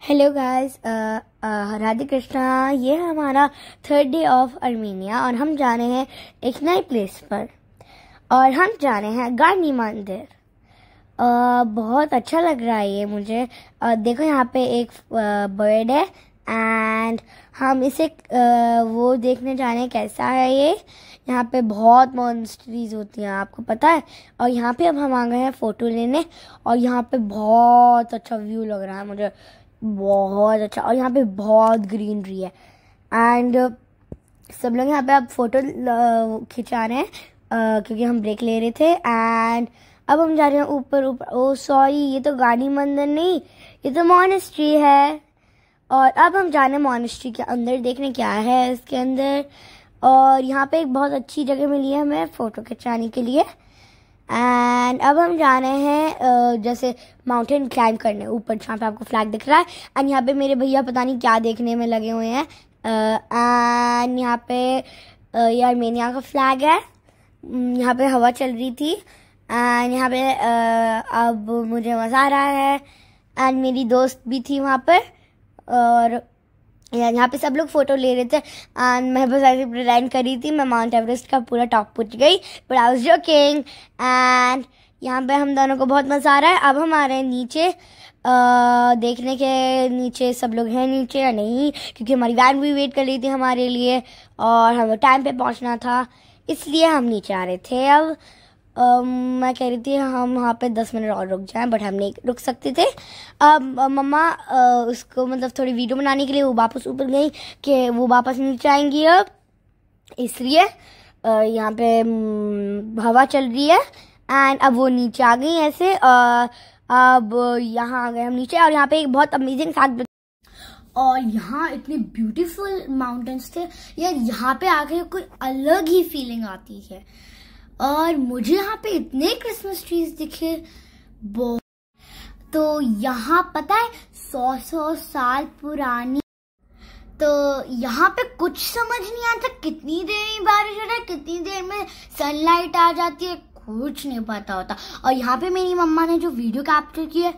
Hello guys, Radhe Krishna. ये है हमारा थर्ड डे ऑफ आर्मेनिया और हम जा रहे हैं एक नई प्लेस पर और हम जा रहे हैं गार्नी मंदिर। बहुत अच्छा लग रहा है ये मुझे। देखो यहाँ पे एक बर्ड है एंड हम इसे वो देखने जा रहे हैं कैसा है ये। यहाँ पे बहुत मॉन्स्टरीज होती हैं, आपको पता है। और यहाँ पे अब हम आ गए हैं फोटो लेने और यहाँ पे बहुत अच्छा व्यू लग रहा है मुझे, बहुत अच्छा। और यहाँ पे बहुत ग्रीनरी है एंड सब लोग यहाँ पे अब फोटो खिंचा रहे हैं क्योंकि हम ब्रेक ले रहे थे। एंड अब हम जा रहे हैं ऊपर। ओ सॉरी, ये तो गार्नी मंदिर नहीं, ये तो मॉनेस्ट्री है। और अब हम जा रहे हैं मॉनेस्ट्री के अंदर देखने क्या है इसके अंदर। और यहाँ पे एक बहुत अच्छी जगह मिली है हमें फोटो खिंचाने के लिए। एंड अब हम जा रहे हैं जैसे माउंटेन क्लाइंब करने ऊपर, जहाँ पे आपको फ्लैग दिख रहा है। एंड यहाँ पे मेरे भैया पता नहीं क्या देखने में लगे हुए हैं। एंड यहाँ पे ये आर्मेनिया का फ्लैग है। यहाँ पे हवा चल रही थी एंड यहाँ पे अब मुझे मज़ा आ रहा है। एंड मेरी दोस्त भी थी वहाँ पर और यहाँ पे सब लोग फोटो ले रहे थे एंड मैं बस ऐसे प्रिटेंड कर रही थी मैं माउंट एवरेस्ट का पूरा टॉप पहुंच गई, but I was joking. And यहाँ पे हम दोनों को बहुत मज़ा आ रहा है। अब हम आ रहे हैं नीचे देखने के, नीचे सब लोग हैं नीचे या नहीं, क्योंकि हमारी वैन भी वेट कर रही थी हमारे लिए और हमें टाइम पे पहुँचना था, इसलिए हम नीचे आ रहे थे। अब मैं कह रही थी हम वहाँ पे 10 मिनट और रुक जाएं, बट हम नहीं रुक सकते थे। अब मम्मा उसको मतलब थोड़ी वीडियो बनाने के लिए वो वापस ऊपर गई कि वो वापस नीचे आएंगी अब, इसलिए यहाँ पे हवा चल रही है। एंड अब वो नीचे आ गई ऐसे। अब यहाँ आ गए हम नीचे और यहाँ पे एक बहुत अमेजिंग फैक्ट, और यहाँ इतने ब्यूटीफुल माउंटेन्स थे यार, यहाँ पे आके कोई अलग ही फीलिंग आती है। और मुझे यहाँ पे इतने क्रिसमस ट्रीज दिखे तो यहाँ पता है 100 साल पुरानी। तो यहाँ पे कुछ समझ नहीं आता कितनी देर में बारिश हो रहा है, कितनी देर में सनलाइट आ जाती है, कुछ नहीं पता होता। और यहाँ पे मेरी मम्मा ने जो वीडियो कैप्चर की है,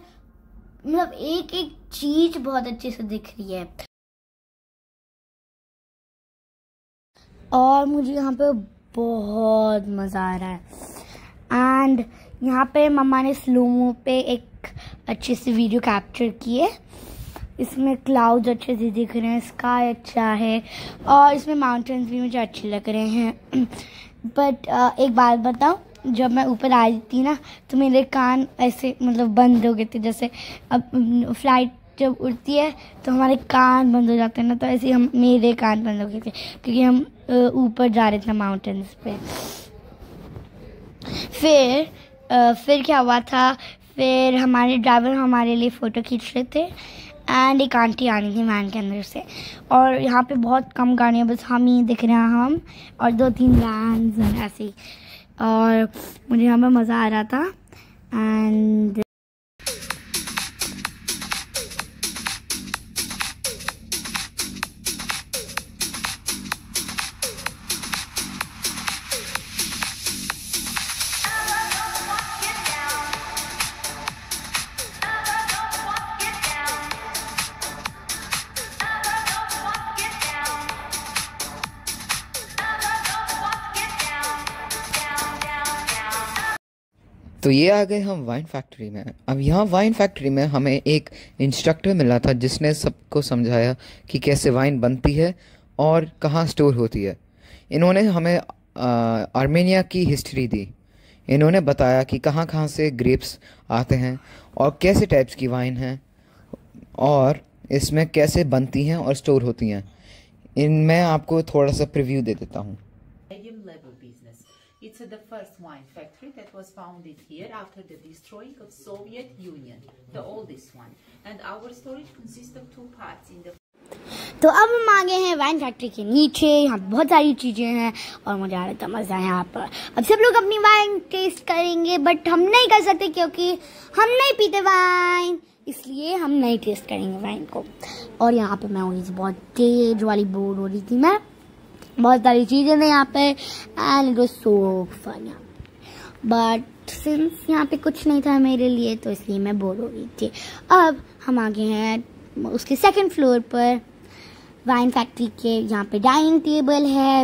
मतलब एक एक चीज बहुत अच्छे से दिख रही है। और मुझे यहाँ पे बहुत मज़ा आ रहा है। एंड यहाँ पे मम्मा ने स्लोमो पे एक अच्छी सी वीडियो कैप्चर की है। इसमें क्लाउड्स अच्छे से दिख रहे हैं, स्काई अच्छा है और इसमें माउंटेन्स भी मुझे अच्छे लग रहे हैं। बट एक बात बताऊँ, जब मैं ऊपर आई थी ना तो मेरे कान ऐसे मतलब बंद हो गए थे। जैसे अब फ्लाइट जब उड़ती है तो हमारे कान बंद हो जाते हैं ना, तो ऐसे हम मेरे कान बंद हो गए थे क्योंकि हम ऊपर जा रहे थे माउंटेन्स पे। फिर क्या हुआ था, फिर हमारे ड्राइवर हमारे लिए फ़ोटो खींच रहे थे एंड एक आंटी आ रही थी वैन के अंदर से। और यहाँ पे बहुत कम गाड़ियाँ, बस हम ही दिख रहे हैं, हम और 2-3 वैन्स ऐसे ही। और मुझे यहाँ पे मज़ा आ रहा था। एंड तो ये आ गए हम वाइन फैक्ट्री में। अब यहाँ वाइन फैक्ट्री में हमें एक इंस्ट्रक्टर मिला था जिसने सबको समझाया कि कैसे वाइन बनती है और कहाँ स्टोर होती है। इन्होंने हमें आर्मेनिया की हिस्ट्री दी। इन्होंने बताया कि कहाँ कहाँ से ग्रेप्स आते हैं और कैसे टाइप्स की वाइन हैं और इसमें कैसे बनती हैं और स्टोर होती हैं। इनमें आपको थोड़ा सा प्रीव्यू दे देता हूँ। It's the first wine factory that was founded here after the destroying of Soviet Union, the oldest one. And our storage consists of 2 parts in the. तो अब हम आ गए हैं वाइन फैक्ट्री के नीचे। यहाँ बहुत सारी चीजें हैं और मुझे आ रहा था मजा है यहाँ पर। अब सब लोग अपनी वाइन टेस्ट करेंगे, बट हम नहीं कर सकते क्योंकि हम नहीं पीते वाइन, इसलिए हम नहीं टेस्ट करेंगे वाइन को। और यहाँ पे मैं बहुत तेज वाली बोर हो रही थी, मैं बहुत सारी चीज़ें थे यहाँ पे and it was so fun यहाँ पे। बट सिंस यहाँ पे कुछ नहीं था मेरे लिए तो इसलिए मैं बोर हो रही थी। अब हम आ गए हैं उसके सेकंड फ्लोर पर वाइन फैक्ट्री के यहाँ पे डाइनिंग टेबल है,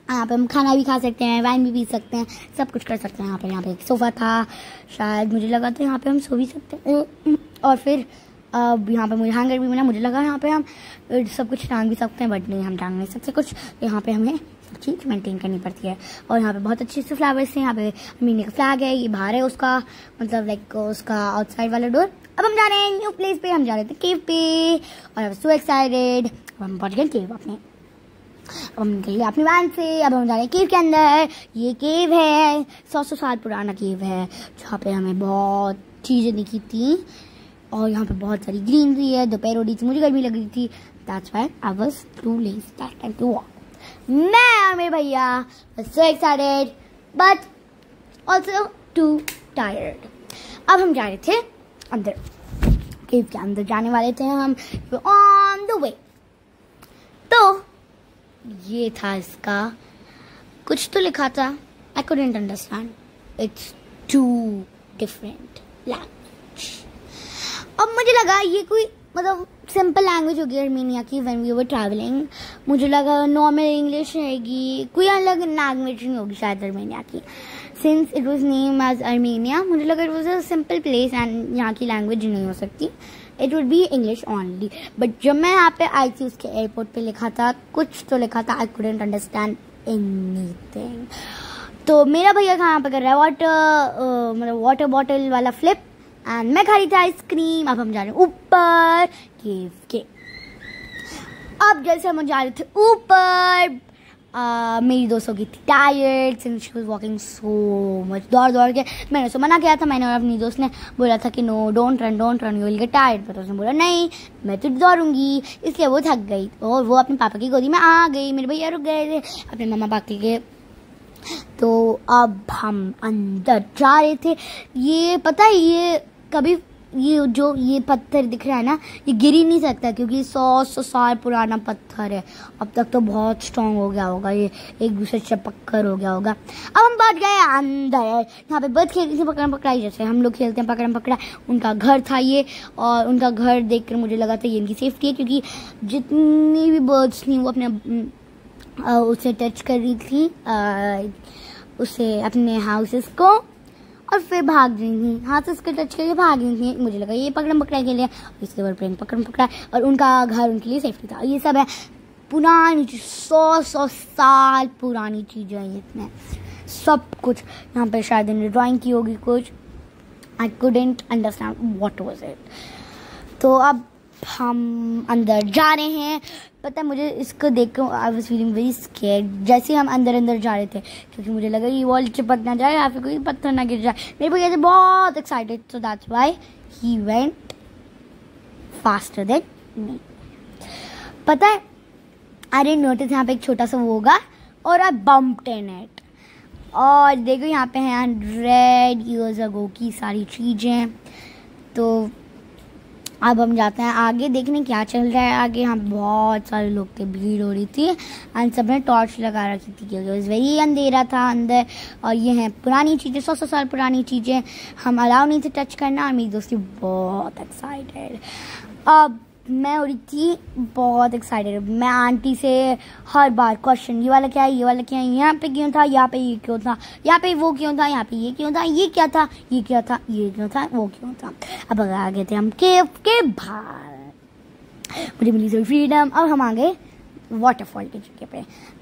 यहाँ पे हम खाना भी खा सकते हैं, वाइन भी पी सकते हैं, सब कुछ कर सकते हैं। यहाँ पे एक सोफ़ा था, शायद मुझे लगा था यहाँ पे हम सो भी सकते हैं। और फिर अब यहाँ पे मुझे हैंगर भी मिला, मुझे लगा यहाँ पे हम सब कुछ टांग भी सकते हैं, बट नहीं, हम टांग नहीं सकते कुछ। यहाँ पे हमें सब चीज़ मेंटेन करनी पड़ती है। और यहाँ पे बहुत अच्छे से फ्लावर्स हैं। यहाँ पे अर्मीनिया का फ्लैग है, ये बाहर है उसका, मतलब लाइक उसका आउटसाइड वाला डोर। अब हम जा रहे हैं न्यू प्लेस पे, हम जा रहे थे केव पे और आई वाज सो एक्साइटेड। अब हम पहुँच गए केव अपने, अब हम निकल गए अपनी वैन से। अब हम जा रहे हैं केव के अंदर। ये केव है, 100 साल पुराना केव है, जहाँ पे हमें बहुत चीज़ें दिखी थी और यहाँ पे बहुत सारी ग्रीनरी है। दोपहर हो रही थी, मुझे गर्मी लग रही थी, that's why I was too lazy that time to walk. मैं और मेरे भैया so excited but also too tired. अब हम जा रहे थे अंदर, केव के अंदर जाने वाले थे हम, ऑन द वे। तो ये था इसका, कुछ तो लिखा था, I couldn't understand, it's too different language. अब मुझे लगा ये कोई मतलब सिंपल लैंग्वेज होगी अर्मीनिया की। व्हेन वी वर ट्रैवलिंग मुझे लगा नॉर्मल इंग्लिश रहेगी, कोई अलग लैंग्वेज नहीं होगी शायद अर्मीनिया की। Since it was name as Armenia, मुझे लगा it was a simple place and यहाँ की लैंग्वेज नहीं हो सकती, it would be English only. But जब मैं यहाँ पे आई थी, उसके एयरपोर्ट पे लिखा था, कुछ तो लिखा था, आई कुडंट अंडरस्टैंड एनीथिंग। तो मेरा भैया यहाँ पे कर रहा है मतलब वाटर बॉटल वाला फ्लिप एंड मैं खा रही थी आइसक्रीम। अब हम जा रहे हैं ऊपर केव के। अब जैसे हम जा रहे थे ऊपर, मेरी दोस्तों की थी tired since she was walking so much, दौड़ दौड़ के। मैंने उसको मना किया था, मैंने और अपनी दोस्त ने बोला था कि no, don't run you will get tired. पर उसने बोला नहीं, मैं तो दौड़ूंगी, इसलिए वो थक गई और वो अपने पापा की गोदी में आ गई। मेरे भैया रुक गए थे अपने मम्मा पापा के। तो अब हम अंदर जा रहे थे। ये पता है, ये कभी ये पत्थर दिख रहा है ना, ये गिर ही नहीं सकता क्योंकि 100 साल पुराना पत्थर है। अब तक तो बहुत स्ट्रांग हो गया होगा, ये एक दूसरे से पक्कर हो गया होगा। अब हम बैठ गए अंदर, यहाँ पे बर्ड खेलती थी पकड़म पकड़ाई, जैसे हम लोग खेलते हैं पकड़म पकड़ा। उनका घर था ये, और उनका घर देखकर मुझे लगा था ये इनकी सेफ्टी है, क्योंकि जितनी भी बर्ड्स थी वो अपने उसे टच कर रही थी, उसे अपने हाउसेस को, और फिर भाग रही थी, हाथ से उसके टच करके भाग रही थी। मुझे लगा ये पकड़म पकड़ाई के लिए, इसके ऊपर प्रेम पकड़म पकड़ा, और उनका घर उनके लिए सेफ्टी था। ये सब है पुरानी चीज, 100 साल पुरानी चीजें हैं इसमें, सब कुछ। यहाँ पे शायद इन्होंने ड्राइंग की होगी कुछ, I couldn't understand what was it. तो अब हम अंदर जा रहे हैं। पता है, मुझे इसको देखकर I was feeling very scared जैसे हम अंदर जा रहे थे, क्योंकि मुझे लगा ये वॉल चिपक ना जाए या फिर कोई पत्थर ना गिर जाए। मेरे भैया थे बहुत excited, so that's why he went faster than me. पता है, आई डिडंट नोटिस यहाँ पे एक छोटा सा वो होगा, और आई बम्प्ड इन इट। और देखो यहाँ पे हैं 100 years ago की सारी चीज़ें। तो अब हम जाते हैं आगे देखने क्या चल रहा है आगे। यहाँ बहुत सारे लोग थे, भीड़ हो रही थी, एंड सब ने टॉर्च लगा रखी थी क्योंकि वही अंधेरा था अंदर। और ये हैं पुरानी चीज़ें, 100 साल पुरानी चीज़ें, हम अलाउ नहीं थे टच करना। और मेरी दोस्ती बहुत एक्साइटेड। अब मैं हो रही थी बहुत एक्साइटेड। मैं आंटी से हर बार क्वेश्चन, ये वाला क्या है, ये वाला क्या है, यहाँ पे क्यों था, यहाँ पे ये क्यों था, यहाँ पे वो क्यों था, यहाँ पे ये क्यों था, ये क्या था, ये क्या था, ये क्यों था, वो क्यों था। अब आ गए थे हम केव के बाहर, मुझे मिली थोड़ी फ्रीडम। अब हम आ गए वाटरफॉल की जगह पे।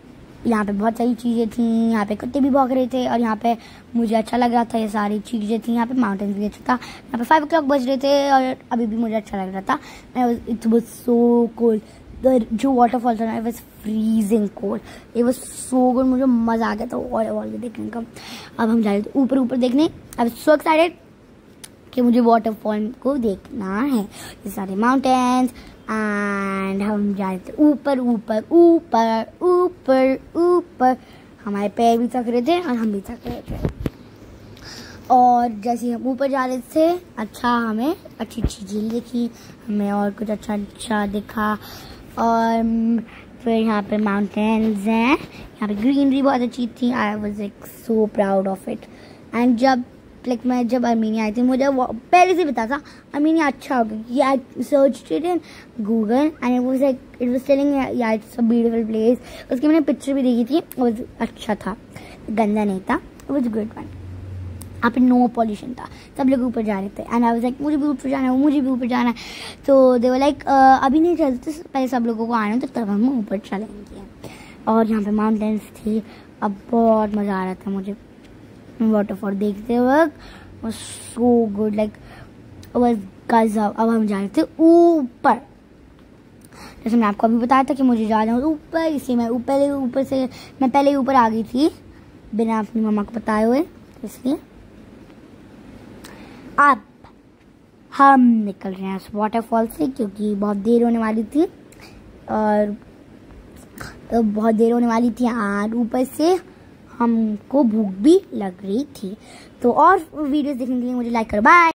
यहाँ पे बहुत सारी चीज़ें थी, यहाँ पे कुत्ते भी भौंक रहे थे, और यहाँ पे मुझे अच्छा लग रहा था, ये सारी चीज़ें थी। यहाँ पे माउंटेन्स भी अच्छा था। यहाँ पे 5 o'clock बज रहे थे और अभी भी मुझे अच्छा लग रहा था। It was so cold. जो वाटरफॉल था ना, it was freezing cold, it was so good. मुझे मज़ा आ गया था वाटरफॉल के देखने का। अब हम जा रहे थे ऊपर देखने। आई वाज सो एक्साइटेड कि मुझे वाटरफॉल को देखना है, ये सारे माउंटेन्स। एंड हम जा रहे थे ऊपर ऊपर ऊपर ऊपर ऊपर। हमारे पैर भी थक रहे थे और हम भी थक रहे थे। और जैसे हम ऊपर जा रहे थे, अच्छा हमें अच्छी चीज़ें दिखी, हमें और कुछ अच्छा दिखा। और फिर यहाँ पे माउंटेन्स हैं, यहाँ पे ग्रीनरी बहुत अच्छी थी। I was like so proud of it. And जब लाइक मैं जब अर्मीनिया आई थी मुझे पहले से पता था अर्मीनिया अच्छा होगा क्योंकि I searched it in Google and it was telling yeah it's a beautiful place. उसकी मैंने पिक्चर भी देखी थी, वो अच्छा था, गंदा नहीं था, इट वाज गुड वन। यहाँ पे नो पॉल्यूशन था, सब लोग ऊपर जा रहे थे एंड आई वाज लाइक मुझे भी ऊपर जाना है, मुझे भी ऊपर जाना है। तो दे वर लाइक अभी नहीं चलते, पहले सब लोगों को आना तो तब हम ऊपर चलेंगे। और यहाँ पे माउंटेन्स थी, अब बहुत मज़ा आ रहा था मुझे वाटरफॉल देखते वक्त, सो गुड लाइक बस गाइस। अब हम जा रहे थे ऊपर, जैसे मैं आपको अभी बताया था कि मुझे जाना है ऊपर, इसलिए मैं मैं पहले ही ऊपर आ गई थी बिना अपनी मम्मा को बताए हुए, इसलिए अब हम निकल रहे हैं उस वाटरफॉल से क्योंकि बहुत देर होने वाली थी और ऊपर से हमको भूख भी लग रही थी। तो और वीडियोस देखने के लिए मुझे लाइक करो, बाय।